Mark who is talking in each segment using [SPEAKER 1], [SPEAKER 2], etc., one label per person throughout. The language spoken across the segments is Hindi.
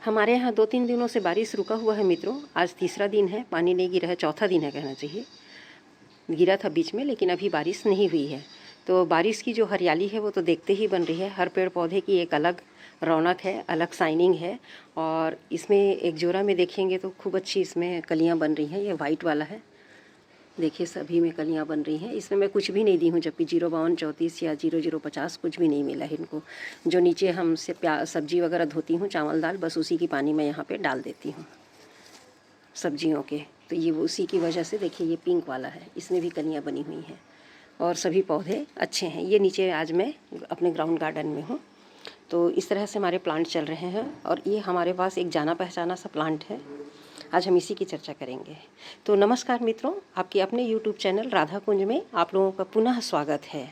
[SPEAKER 1] हमारे यहाँ 2-3 दिनों से बारिश रुका हुआ है मित्रों। आज तीसरा दिन है, पानी नहीं गिरा है, चौथा दिन है कहना चाहिए। गिरा था बीच में, लेकिन अभी बारिश नहीं हुई है। तो बारिश की जो हरियाली है वो तो देखते ही बन रही है। हर पेड़ पौधे की एक अलग रौनक है, अलग शाइनिंग है। और इसमें एक जोड़ा में देखेंगे तो खूब अच्छी इसमें कलियाँ बन रही हैं। ये वाइट वाला है, देखिए सभी में कलियाँ बन रही हैं। इसमें मैं कुछ भी नहीं दी हूँ, जबकि 05234 या 0050 कुछ भी नहीं मिला है इनको। जो नीचे हमसे सब्जी वगैरह धोती हूँ, चावल दाल, बस उसी की पानी मैं यहाँ पे डाल देती हूँ सब्जियों के। तो ये उसी की वजह से देखिए ये पिंक वाला है, इसमें भी कलियाँ बनी हुई हैं और सभी पौधे अच्छे हैं। ये नीचे आज मैं अपने ग्राउंड गार्डन में हूँ। तो इस तरह से हमारे प्लांट चल रहे हैं और ये हमारे पास एक जाना पहचाना सा प्लांट है। आज हम इसी की चर्चा करेंगे। तो नमस्कार मित्रों, आपके अपने YouTube चैनल राधा कुंज में आप लोगों का पुनः स्वागत है।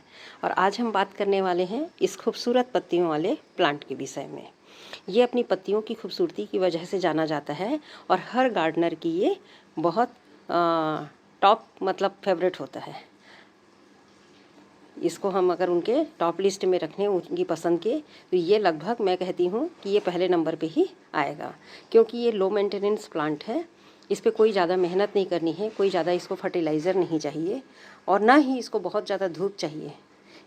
[SPEAKER 1] और आज हम बात करने वाले हैं इस खूबसूरत पत्तियों वाले प्लांट के विषय में। ये अपनी पत्तियों की खूबसूरती की वजह से जाना जाता है और हर गार्डनर की ये बहुत टॉप मतलब फेवरेट होता है। इसको हम अगर उनके टॉप लिस्ट में रखें उनकी पसंद के, तो ये लगभग मैं कहती हूँ कि ये पहले नंबर पे ही आएगा, क्योंकि ये लो मेंटेनेंस प्लांट है। इस पे कोई ज़्यादा मेहनत नहीं करनी है, कोई ज़्यादा इसको फर्टिलाइज़र नहीं चाहिए और ना ही इसको बहुत ज़्यादा धूप चाहिए।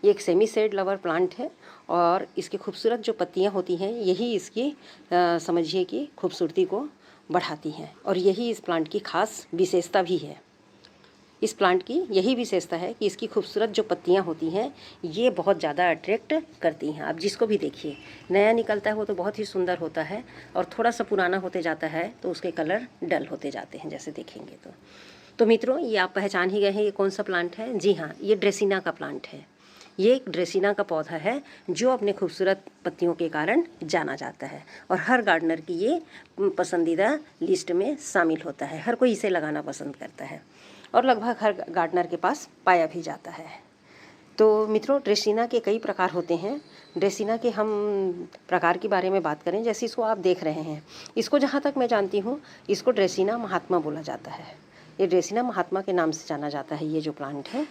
[SPEAKER 1] ये एक सेमी शेड लवर प्लांट है और इसकी खूबसूरत जो पत्तियाँ होती हैं यही इसकी समझिए कि खूबसूरती को बढ़ाती हैं और यही इस प्लांट की खास विशेषता भी है। इस प्लांट की यही विशेषता है कि इसकी खूबसूरत जो पत्तियां होती हैं ये बहुत ज़्यादा अट्रैक्ट करती हैं। आप जिसको भी देखिए, नया निकलता है वो तो बहुत ही सुंदर होता है और थोड़ा सा पुराना होते जाता है तो उसके कलर डल होते जाते हैं, जैसे देखेंगे तो मित्रों ये आप पहचान ही गए हैं ये कौन सा प्लांट है। जी हाँ, ये ड्रेसिना का प्लांट है। ये एक ड्रेसिना का पौधा है जो अपने खूबसूरत पत्तियों के कारण जाना जाता है और हर गार्डनर की ये पसंदीदा लिस्ट में शामिल होता है। हर कोई इसे लगाना पसंद करता है और लगभग हर गार्डनर के पास पाया भी जाता है। तो मित्रों ड्रेसिना के कई प्रकार होते हैं। ड्रेसिना के हम प्रकार के बारे में बात करें, जैसे इसको आप देख रहे हैं, इसको जहाँ तक मैं जानती हूँ इसको ड्रेसिना महात्मा बोला जाता है। ये ड्रेसिना महात्मा के नाम से जाना जाता है ये जो प्लांट है।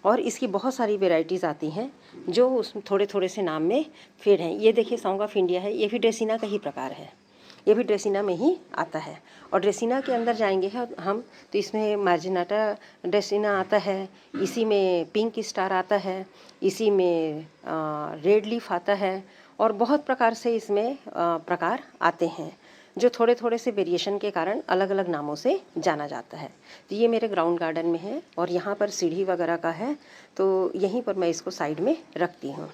[SPEAKER 1] और इसकी बहुत सारी वेराइटीज़ आती हैं जो उस थोड़े थोड़े से नाम में फेड हैं। ये देखिए सॉन्ग ऑफ इंडिया है, ये भी ड्रेसिना का ही प्रकार है, ये भी ड्रेसिना में ही आता है। और ड्रेसिना के अंदर जाएंगे हम तो इसमें मार्जिनाटा ड्रेसिना आता है, इसी में पिंक स्टार आता है, इसी में रेड लीफ आता है और बहुत प्रकार से इसमें प्रकार आते हैं जो थोड़े थोड़े से वेरिएशन के कारण अलग अलग नामों से जाना जाता है। तो ये मेरे ग्राउंड गार्डन में है और यहाँ पर सीढ़ी वगैरह का है, तो यहीं पर मैं इसको साइड में रखती हूँ।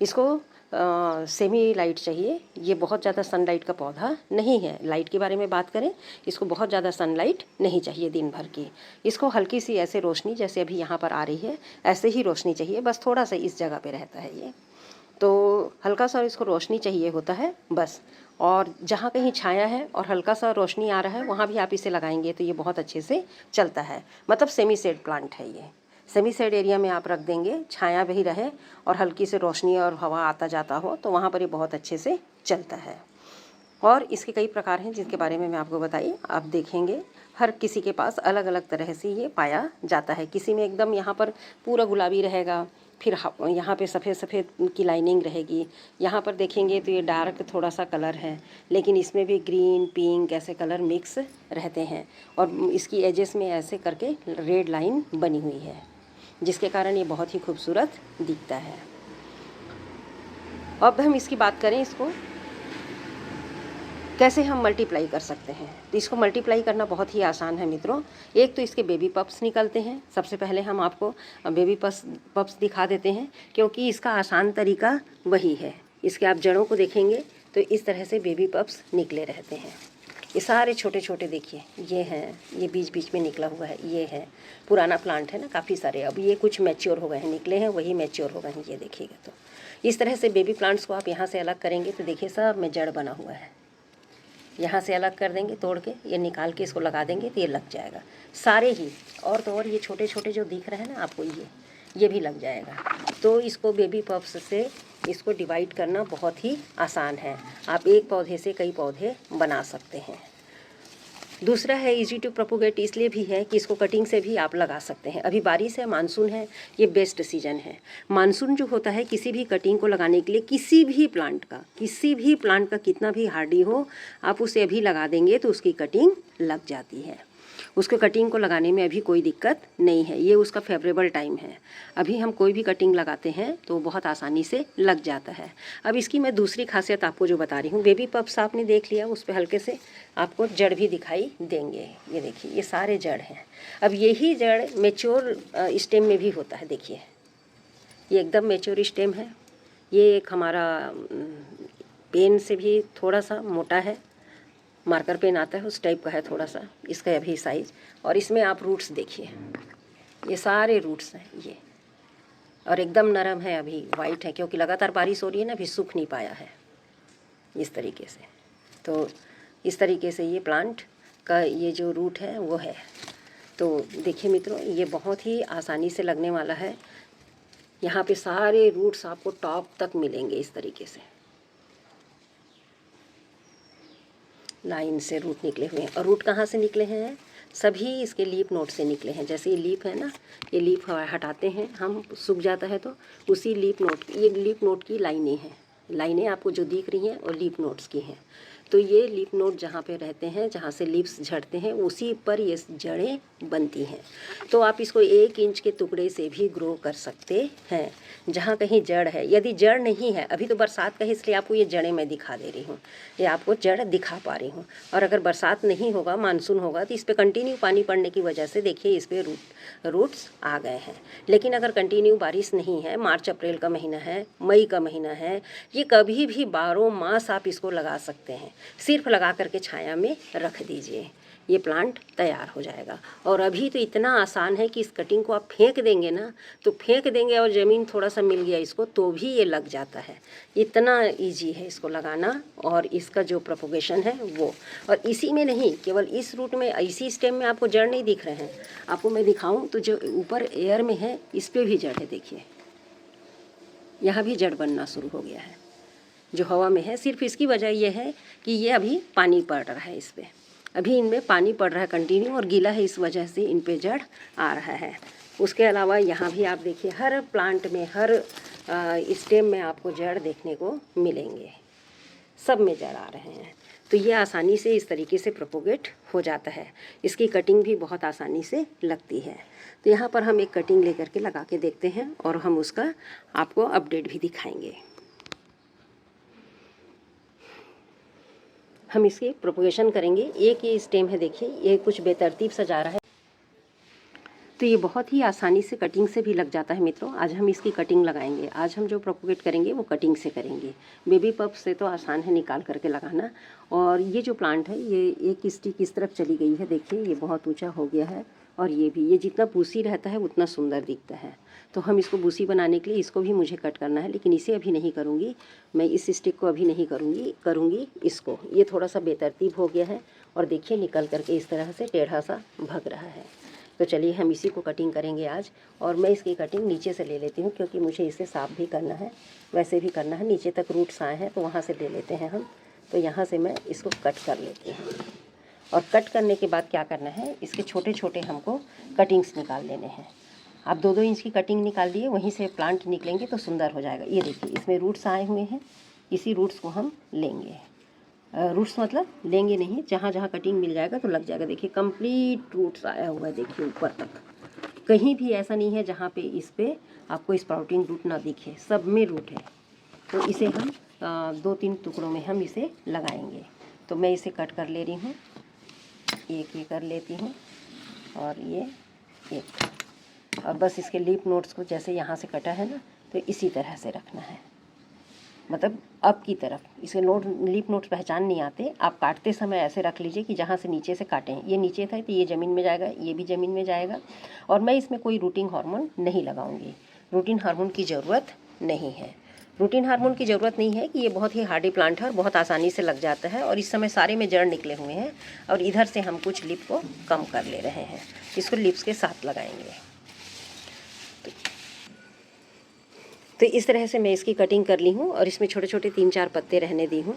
[SPEAKER 1] इसको सेमी लाइट चाहिए, ये बहुत ज़्यादा सनलाइट का पौधा नहीं है। लाइट के बारे में बात करें, इसको बहुत ज़्यादा सनलाइट नहीं चाहिए दिन भर की। इसको हल्की सी ऐसे रोशनी जैसे अभी यहाँ पर आ रही है ऐसे ही रोशनी चाहिए, बस थोड़ा सा इस जगह पे रहता है ये, तो हल्का सा इसको रोशनी चाहिए होता है बस। और जहाँ कहीं छाया है और हल्का सा रोशनी आ रहा है वहाँ भी आप इसे लगाएंगे तो ये बहुत अच्छे से चलता है। मतलब सेमी शेड प्लांट है ये। सेमी शेड एरिया में आप रख देंगे, छाया भी रहे और हल्की से रोशनी और हवा आता जाता हो तो वहाँ पर ये बहुत अच्छे से चलता है। और इसके कई प्रकार हैं जिनके बारे में मैं आपको बताई, आप देखेंगे हर किसी के पास अलग अलग तरह से ये पाया जाता है। किसी में एकदम यहाँ पर पूरा गुलाबी रहेगा, फिर यहाँ पे सफ़ेद सफ़ेद की लाइनिंग रहेगी। यहाँ पर देखेंगे तो ये डार्क थोड़ा सा कलर है, लेकिन इसमें भी ग्रीन पिंक ऐसे कलर मिक्स रहते हैं और इसकी एजेस में ऐसे करके रेड लाइन बनी हुई है जिसके कारण ये बहुत ही खूबसूरत दिखता है। अब हम इसकी बात करें, इसको कैसे हम मल्टीप्लाई कर सकते हैं। तो इसको मल्टीप्लाई करना बहुत ही आसान है मित्रों। एक तो इसके बेबी पप्स निकलते हैं। सबसे पहले हम आपको बेबी पप्स दिखा देते हैं क्योंकि इसका आसान तरीका वही है। इसके आप जड़ों को देखेंगे तो इस तरह से बेबी पप्स निकले रहते हैं। ये सारे छोटे छोटे देखिए, ये हैं, ये बीच बीच में निकला हुआ है, ये है। पुराना प्लांट है ना काफ़ी सारे, अब ये कुछ मैच्योर हो गए हैं, निकले हैं वही मैच्योर हो गए हैं। ये देखिएगा तो इस तरह से बेबी प्लांट्स को आप यहाँ से अलग करेंगे तो देखिए सब में जड़ बना हुआ है। यहाँ से अलग कर देंगे, तोड़ के ये निकाल के इसको लगा देंगे तो ये लग जाएगा सारे ही। और तो और ये छोटे छोटे जो दिख रहे हैं ना आपको, ये भी लग जाएगा। तो इसको बेबी पप्स से इसको डिवाइड करना बहुत ही आसान है। आप एक पौधे से कई पौधे बना सकते हैं। दूसरा है इजी टू प्रोपोगेट, इसलिए भी है कि इसको कटिंग से भी आप लगा सकते हैं। अभी बारिश है, मानसून है, ये बेस्ट सीजन है। मानसून जो होता है किसी भी कटिंग को लगाने के लिए, किसी भी प्लांट का कितना भी हार्डी हो, आप उसे अभी लगा देंगे तो उसकी कटिंग लग जाती है। उसके कटिंग को लगाने में अभी कोई दिक्कत नहीं है, ये उसका फेवरेबल टाइम है। अभी हम कोई भी कटिंग लगाते हैं तो बहुत आसानी से लग जाता है। अब इसकी मैं दूसरी खासियत आपको जो बता रही हूँ, बेबी पप्स आपने देख लिया, उस पर हल्के से आपको जड़ भी दिखाई देंगे। ये देखिए, ये सारे जड़ हैं। अब यही जड़ मेच्योर स्टेम में भी होता है। देखिए, ये एकदम मेच्योर स्टेम है। ये एक हमारा पेन से भी थोड़ा सा मोटा है, मार्कर पेन आता है उस टाइप का है थोड़ा सा इसका अभी साइज। और इसमें आप रूट्स देखिए, ये सारे रूट्स हैं ये, और एकदम नरम है, अभी वाइट है, क्योंकि लगातार बारिश हो रही है ना, अभी सूख नहीं पाया है इस तरीके से। तो इस तरीके से ये प्लांट का ये जो रूट है वो है। तो देखिए मित्रों, ये बहुत ही आसानी से लगने वाला है। यहाँ पे सारे रूट्स आपको टॉप तक मिलेंगे इस तरीके से, लाइन से रूट निकले हुए हैं। और रूट कहाँ से निकले हैं? सभी इसके लीफ नोड से निकले हैं। जैसे ये लीफ है ना, ये लीफ हटाते हैं हम, सूख जाता है तो उसी लीफ नोड, ये लीफ नोड की लाइनें हैं। लाइनें आपको जो दिख रही हैं वो लीफ नोड्स की हैं। तो ये लीफ नोड जहाँ पे रहते हैं, जहाँ से लीव्स झड़ते हैं, उसी पर ये जड़ें बनती हैं। तो आप इसको 1 इंच के टुकड़े से भी ग्रो कर सकते हैं। जहाँ कहीं जड़ है, यदि जड़ नहीं है, अभी तो बरसात का है इसलिए आपको ये जड़ें मैं दिखा दे रही हूँ, ये आपको जड़ दिखा पा रही हूँ। और अगर बरसात नहीं होगा, मानसून होगा, तो इस पर कंटिन्यू पानी पड़ने की वजह से देखिए इस पर रूट्स आ गए हैं। लेकिन अगर कंटिन्यू बारिश नहीं है, मार्च अप्रैल का महीना है, मई का महीना है, ये कभी भी 12 मास आप इसको लगा सकते हैं। सिर्फ लगा करके छाया में रख दीजिए, ये प्लांट तैयार हो जाएगा। और अभी तो इतना आसान है कि इस कटिंग को आप फेंक देंगे ना, तो फेंक देंगे और ज़मीन थोड़ा सा मिल गया इसको तो भी ये लग जाता है। इतना इजी है इसको लगाना, और इसका जो प्रोपोगेशन है वो। और इसी में नहीं, केवल इस रूट में, इसी स्टेम में आपको जड़ नहीं दिख रहे हैं, आपको मैं दिखाऊं तो जो ऊपर एयर में है इस पर भी जड़ है। देखिए, यहाँ भी जड़ बनना शुरू हो गया है जो हवा में है। सिर्फ इसकी वजह यह है कि ये अभी पानी पड़ रहा है इस पर, अभी इनमें पानी पड़ रहा है कंटिन्यू, और गीला है, इस वजह से इन पे जड़ आ रहा है। उसके अलावा यहाँ भी आप देखिए, हर प्लांट में, हर स्टेम में आपको जड़ देखने को मिलेंगे, सब में जड़ आ रहे हैं। तो ये आसानी से इस तरीके से प्रोपोगेट हो जाता है। इसकी कटिंग भी बहुत आसानी से लगती है। तो यहाँ पर हम एक कटिंग लेकर के लगा के देखते हैं, और हम उसका आपको अपडेट भी दिखाएंगे। हम इसकी प्रोपोगेशन करेंगे। एक ये स्टेम है, देखिए ये कुछ बेतरतीब सा जा रहा है, तो ये बहुत ही आसानी से कटिंग से भी लग जाता है मित्रों। आज हम इसकी कटिंग लगाएंगे। आज हम जो प्रोपोगेट करेंगे वो कटिंग से करेंगे। बेबी पप से तो आसान है निकाल करके लगाना। और ये जो प्लांट है, ये एक स्टिक इस तरफ चली गई है, देखिए ये बहुत ऊँचा हो गया है। और ये भी, ये जितना बूसी रहता है उतना सुंदर दिखता है। तो हम इसको बूसी बनाने के लिए इसको भी मुझे कट करना है, लेकिन इसे अभी नहीं करूँगी मैं, इस स्टिक को अभी नहीं करूँगी इसको। ये थोड़ा सा बेतरतीब हो गया है, और देखिए निकल करके इस तरह से टेढ़ा सा भग रहा है। तो चलिए हम इसी को कटिंग करेंगे आज। और मैं इसकी कटिंग नीचे से ले लेती हूँ, क्योंकि मुझे इसे साफ भी करना है, वैसे भी करना है। नीचे तक रूट्स आए हैं तो वहाँ से ले लेते हैं हम। तो यहाँ से मैं इसको कट कर लेती हूँ। और कट करने के बाद क्या करना है, इसके छोटे छोटे हमको कटिंग्स निकाल लेने हैं। आप 2-2 इंच की कटिंग निकाल दिए, वहीं से प्लांट निकलेंगे तो सुंदर हो जाएगा। ये देखिए, इसमें रूट्स आए हुए हैं, इसी रूट्स को हम लेंगे। रूट्स मतलब लेंगे नहीं, जहाँ जहाँ कटिंग मिल जाएगा तो लग जाएगा। देखिए कंप्लीट रूट्स आया हुआ है, देखिए ऊपर तक, कहीं भी ऐसा नहीं है जहाँ पे इस पे आपको स्प्राउटिंग रूट ना दिखे, सब में रूट है। तो इसे हम 2-3 टुकड़ों में हम इसे लगाएंगे। तो मैं इसे कट कर ले रही हूँ, एक ये कर लेती हूँ, और ये एक, और बस इसके लीफ नोट्स को जैसे यहाँ से कटा है ना, तो इसी तरह से रखना है, मतलब अब की तरफ। इसे लीफ नोट्स पहचान नहीं आते, आप काटते समय ऐसे रख लीजिए कि जहाँ से नीचे से काटें। ये नीचे था तो ये ज़मीन में जाएगा, ये भी ज़मीन में जाएगा। और मैं इसमें कोई रूटिंग हार्मोन नहीं लगाऊंगी, रूटिन हार्मोन की ज़रूरत नहीं है। रूटिन हार्मोन की ज़रूरत नहीं है कि ये बहुत ही हार्डी प्लांट है और बहुत आसानी से लग जाता है। और इस समय सारे में जड़ निकले हुए हैं, और इधर से हम कुछ लिप को कम कर ले रहे हैं, इसको लिप्स के साथ लगाएंगे। तो इस तरह से मैं इसकी कटिंग कर ली हूँ, और इसमें छोटे छोटे 3-4 पत्ते रहने दी हूँ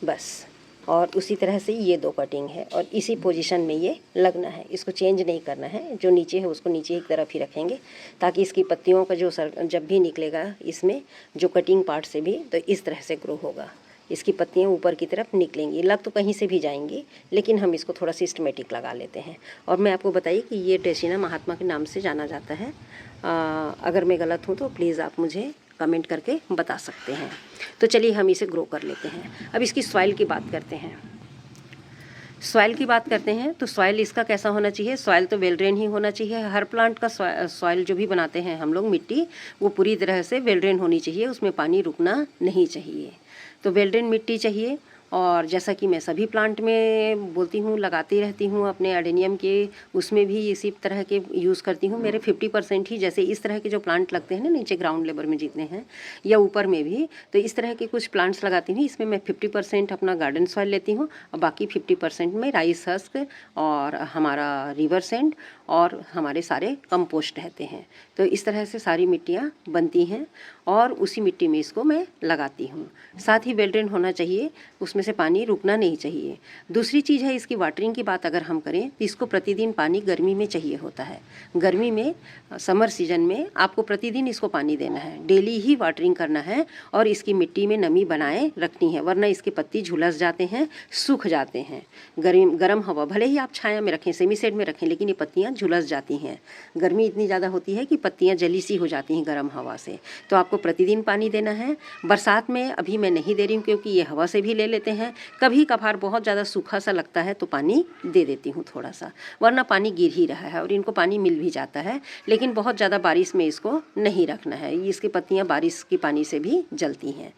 [SPEAKER 1] बस। और उसी तरह से ये 2 कटिंग है और इसी पोजीशन में ये लगना है, इसको चेंज नहीं करना है। जो नीचे है उसको नीचे की तरफ ही रखेंगे ताकि इसकी पत्तियों का जो जब भी निकलेगा इसमें जो कटिंग पार्ट से भी, तो इस तरह से ग्रो होगा। इसकी पत्तियां ऊपर की तरफ निकलेंगी, लग तो कहीं से भी जाएंगी, लेकिन हम इसको थोड़ा सिस्टमेटिक लगा लेते हैं। और मैं आपको बताइए कि ये टेसिना महात्मा के नाम से जाना जाता है। अगर मैं गलत हूँ तो प्लीज़ आप मुझे कमेंट करके बता सकते हैं। तो चलिए हम इसे ग्रो कर लेते हैं। अब इसकी सॉइल की बात करते हैं। सॉइल की बात करते हैं तो सॉइल इसका कैसा होना चाहिए? सॉइल तो वेल ड्रेन ही होना चाहिए। हर प्लांट का सॉइल जो भी बनाते हैं हम लोग, मिट्टी, वो पूरी तरह से वेल ड्रेन होनी चाहिए, उसमें पानी रुकना नहीं चाहिए। तो वेल ड्रेन मिट्टी चाहिए। और जैसा कि मैं सभी प्लांट में बोलती हूँ, लगाती रहती हूँ, अपने एडेनियम के उसमें भी इसी तरह के यूज़ करती हूँ। मेरे 50% ही, जैसे इस तरह के जो प्लांट लगते हैं ना नीचे ग्राउंड लेवल में जितने हैं या ऊपर में भी, तो इस तरह के कुछ प्लांट्स लगाती हूँ। इसमें मैं 50% अपना गार्डन सॉइल लेती हूँ और बाकी 50% में राइस हस्क और हमारा रिवर सैंड और हमारे सारे कंपोस्ट रहते हैं। तो इस तरह से सारी मिट्टियाँ बनती हैं और उसी मिट्टी में इसको मैं लगाती हूँ। साथ ही वेल ड्रेन होना चाहिए, उसमें से पानी रुकना नहीं चाहिए। दूसरी चीज़ है इसकी वाटरिंग की बात अगर हम करें तो इसको प्रतिदिन पानी गर्मी में चाहिए होता है। गर्मी में, समर सीजन में आपको प्रतिदिन इसको पानी देना है, डेली ही वाटरिंग करना है और इसकी मिट्टी में नमी बनाए रखनी है, वरना इसके पत्ती झुलस जाते हैं, सूख जाते हैं। गर्म हवा, भले ही आप छाया में रखें, सेमी शेड में रखें, लेकिन ये पत्तियाँ झुलस जाती हैं। गर्मी इतनी ज़्यादा होती है कि पत्तियाँ जली सी हो जाती हैं गर्म हवा से। तो आपको प्रतिदिन पानी देना है। बरसात में अभी मैं नहीं दे रही हूँ क्योंकि ये हवा से भी ले लेते हैं। कभी कभार बहुत ज़्यादा सूखा सा लगता है तो पानी दे देती हूँ थोड़ा सा, वरना पानी गिर ही रहा है और इनको पानी मिल भी जाता है। लेकिन बहुत ज़्यादा बारिश में इसको नहीं रखना है, इसकी पत्तियाँ बारिश की पानी से भी जलती हैं।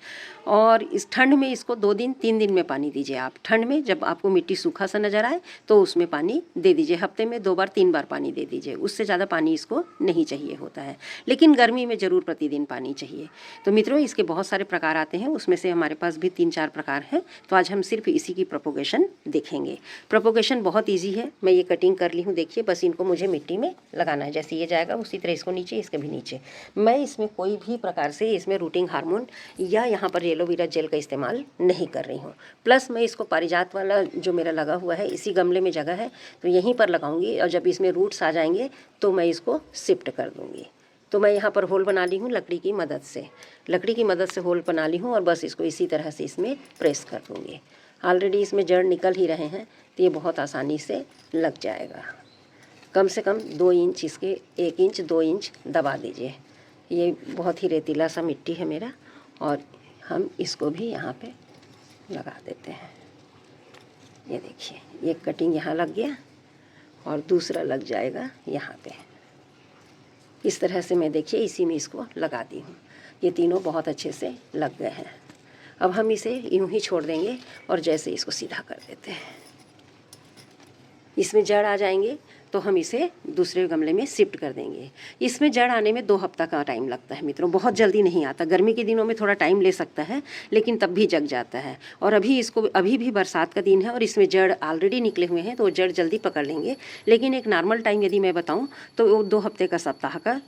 [SPEAKER 1] और इस ठंड में इसको 2 दिन 3 दिन में पानी दीजिए आप। ठंड में जब आपको मिट्टी सूखा सा नज़र आए तो उसमें पानी दे दीजिए। हफ्ते में 2 बार 3 बार पानी दे दीजिए, उससे ज़्यादा पानी इसको नहीं चाहिए होता है। लेकिन गर्मी में ज़रूर प्रतिदिन पानी चाहिए। तो मित्रों, इसके बहुत सारे प्रकार आते हैं, उसमें से हमारे पास भी 3-4 प्रकार हैं। तो आज हम सिर्फ इसी की प्रोपोगेशन देखेंगे। प्रोपोगेशन बहुत ईजी है। मैं ये कटिंग कर ली हूँ, देखिए, बस इनको मुझे मिट्टी में लगाना है। जैसे ये जाएगा उसी तरह इसको नीचे, इसके भी नीचे। मैं इसमें कोई भी प्रकार से इसमें रूटिंग हार्मोन या यहाँ पर एलोवेरा जेल का इस्तेमाल नहीं कर रही हूँ। प्लस मैं इसको पारिजात वाला जो मेरा लगा हुआ है, इसी गमले में जगह है तो यहीं पर लगाऊंगी और जब इसमें रूट्स आ जाएंगे तो मैं इसको शिफ्ट कर दूँगी। तो मैं यहाँ पर होल बना ली हूँ लकड़ी की मदद से। लकड़ी की मदद से होल बना ली हूँ और बस इसको इसी तरह से इसमें प्रेस कर दूँगी। ऑलरेडी इसमें जड़ निकल ही रहे हैं तो ये बहुत आसानी से लग जाएगा। कम से कम 2 इंच, इसके 1 इंच 2 इंच दबा दीजिए। ये बहुत ही रेतीला सा मिट्टी है मेरा और हम इसको भी यहाँ पे लगा देते हैं। ये देखिए, ये कटिंग यहाँ लग गया और दूसरा लग जाएगा यहाँ पे। इस तरह से मैं, देखिए, इसी में इसको लगा दी हूँ। ये तीनों बहुत अच्छे से लग गए हैं। अब हम इसे यूं ही छोड़ देंगे और जैसे इसको सीधा कर देते हैं। इसमें जड़ आ जाएंगे तो हम इसे दूसरे गमले में शिफ्ट कर देंगे। इसमें जड़ आने में 2 हफ्ता का टाइम लगता है मित्रों, बहुत जल्दी नहीं आता। गर्मी के दिनों में थोड़ा टाइम ले सकता है लेकिन तब भी जग जाता है। और अभी भी बरसात का दिन है और इसमें जड़ ऑलरेडी निकले हुए हैं तो जड़ जल्दी पकड़ लेंगे। लेकिन एक नॉर्मल टाइम यदि मैं बताऊँ तो वो 2 हफ्ते का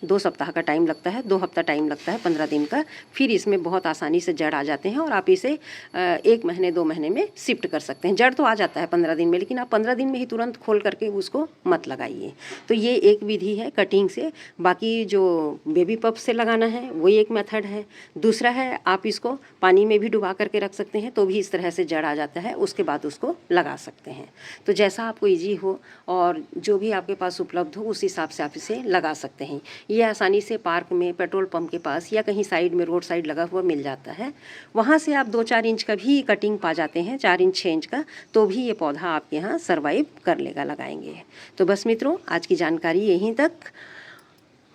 [SPEAKER 1] 2 सप्ताह का टाइम लगता है। 2 हफ्ता टाइम लगता है, 15 दिन का। फिर इसमें बहुत आसानी से जड़ आ जाते हैं और आप इसे 1 महीने 2 महीने में शिफ्ट कर सकते हैं। जड़ तो आ जाता है 15 दिन में, लेकिन आप 15 दिन में ही तुरंत खोल करके उसको मत लगाइए। तो ये एक विधि है कटिंग से। बाकी जो बेबी पप से लगाना है वो एक मेथड है। दूसरा है, आप इसको पानी में भी डुबा करके रख सकते हैं तो भी इस तरह से जड़ आ जाता है, उसके बाद उसको लगा सकते हैं। तो जैसा आपको ईजी हो और जो भी आपके पास उपलब्ध हो उस हिसाब से आप इसे लगा सकते हैं। ये आसानी से पार्क में, पेट्रोल पंप के पास या कहीं साइड में, रोड साइड लगा हुआ मिल जाता है। वहाँ से आप 2-4 इंच का भी कटिंग पा जाते हैं, 4 इंच 6 इंच का, तो भी ये पौधा आपके यहाँ सर्वाइव कर लेगा लगाएंगे। तो बस मित्रों, आज की जानकारी यहीं तक।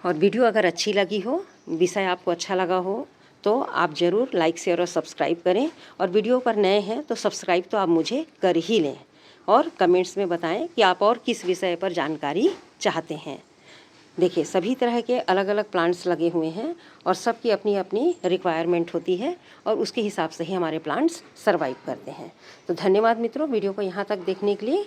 [SPEAKER 1] और वीडियो अगर अच्छी लगी हो, विषय आपको अच्छा लगा हो तो आप ज़रूर लाइक, शेयर और सब्सक्राइब करें। और वीडियो पर नए हैं तो सब्सक्राइब तो आप मुझे कर ही लें और कमेंट्स में बताएं कि आप और किस विषय पर जानकारी चाहते हैं। देखिए, सभी तरह के अलग अलग प्लांट्स लगे हुए हैं और सबकी अपनी अपनी रिक्वायरमेंट होती है और उसके हिसाब से ही हमारे प्लांट्स सर्वाइव करते हैं। तो धन्यवाद मित्रों, वीडियो को यहाँ तक देखने के लिए।